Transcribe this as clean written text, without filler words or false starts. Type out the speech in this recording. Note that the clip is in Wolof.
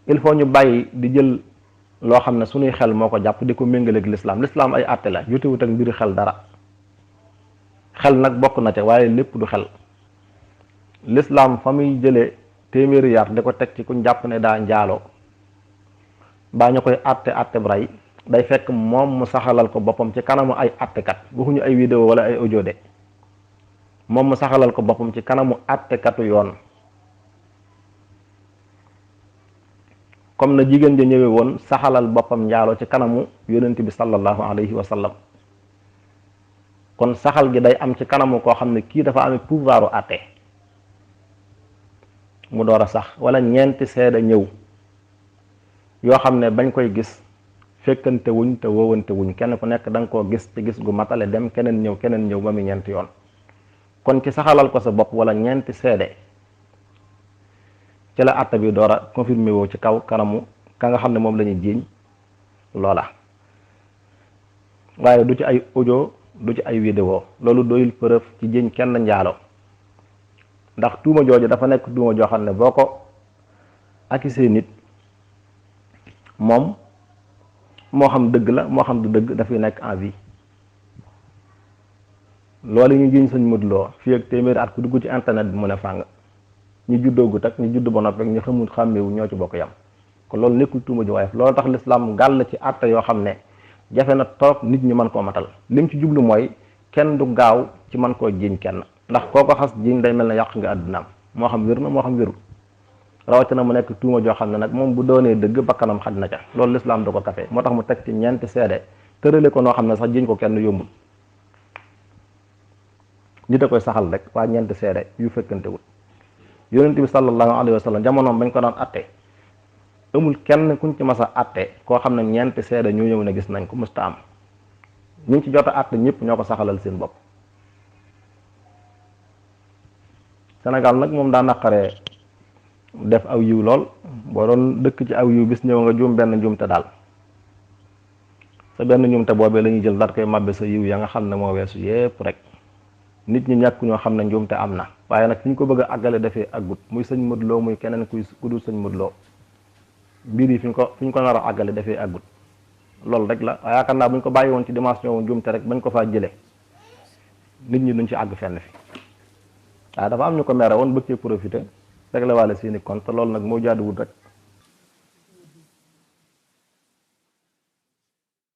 il faut ñu bàyyi di jël loo xam ne suñuy xel moo ko jàpp di ko méngaleeg l'islam. L'islam ay àtte la jotewut ak mbiri xel dara. xel nag bokk na ca waaye lépp du xel. l'islam fa muy jëlee téeméeri yar di ko teg ci kuñ jàpp ne daa njaaloo baa ñu koy àtte bray day fekk moom mu saxalal ko boppam ci kanamu ay àttekat waxuñu ay vidéo wala ay audio de moom mu saxalal ko boppam ci kanamu àttekatu yoon. comme na jigéen ja ñëwee woon saxalal boppam njaaloo ci kanamu yonent bi sallallahu alayhi wa sallam. kon saxal gi day am ci kanamu koo xam ne kii dafa amee pouvoiru àtte mu door a sax wala ñeenti seede ñëw yoo xam ne bañ koy gis fekkante wuñ te wowante wuñ kenn ku nekk da nga koo gis ci gis gu matale dem keneen ñëw ba mu ñeenti yoon. kon ci saxalal ko sa bopp wala ñeenti seede ci la àtte bi door a confirmé woo ci kaw kanamu ka nga xam ne moom la ñuy jiiñ loola. waaye du ci ay audio du ci ay vidéo loolu doyul preuve ci jiiñ kenn njaalo. ndax tuuma jooju dafa nekk tuuma joo xam ne boo ko accusé nit moom moo xam dëgg la moo xam du dëgg dafay nekk en vie. loolu ñu jiiñ Sëñ Modou Lo fii ak téeméeri at ku dugg ci internet bi mu ne fàng ñu juddoogut ak ñu judd ba noppi rek ñu xamul xàmmeewu ñoo ci bokk yam. kon loolu nekkul tuuma ju woyof loolu tax l'islam gàll ci àtte yoo xam ne jafe na trop nit ñi mën koo matal. lim ci jublu mooy kenn du gaaw ci mën koo jiiñ kenn ndax koo ko xas jiiñ day mel ne yàq nga àddunaam moo xam wér na moo xam wérul rawatina mu nekk tuuma joo xam ne nag moom bu doonee dëgg bakkanam xaj na ca loolu l'islam du ko kafe moo tax mu teg ci ñeenti seede tërale ko noo xam ne sax jiiñ ko kenn yombul. nit a koy saxal rek waa ñeenti seede yu fekkantewul. yonent bi sallallahu alayhi wa sallam jamonoom bañ ko daan atte amul kenn kuñ ci mas a atte koo xam ne ñeenti seede ñoo ñëw ne gis nañ ko musta am. ñu ci jot a atte ñëpp ñoo ko saxalal seen bopp. Sénégal nag moom daa naqaree def aw yiw lool boo doon dëkk ci aw yiw bis ñëw nga juum benn njuumte daal sa benn njuumte boobee la ñuy jël daat koy màbbe sa yiw ya nga xam ne moo weesu yépp rek. nit ñi ñàkk ñoo xam ne njuumte am na waaye nag fi ñu ko bëgg a àggale defee àggut muy Sëñ Modou Lo muy keneen ku dul Sëñ Modou Lo mbir yi fi ñu ko nar a àggale defee àggut loolu rek la waaye yaakaar naa bu ñu ko bàyyi woon ci dimension wu njuumte rek bañ ko faa jëlee nit ñi duñ ci àgg fenn fi waaye dafa am ñu ko mere woon bëgg cee profité rek la waale seeni compte loolu nag moo jaaduwul rek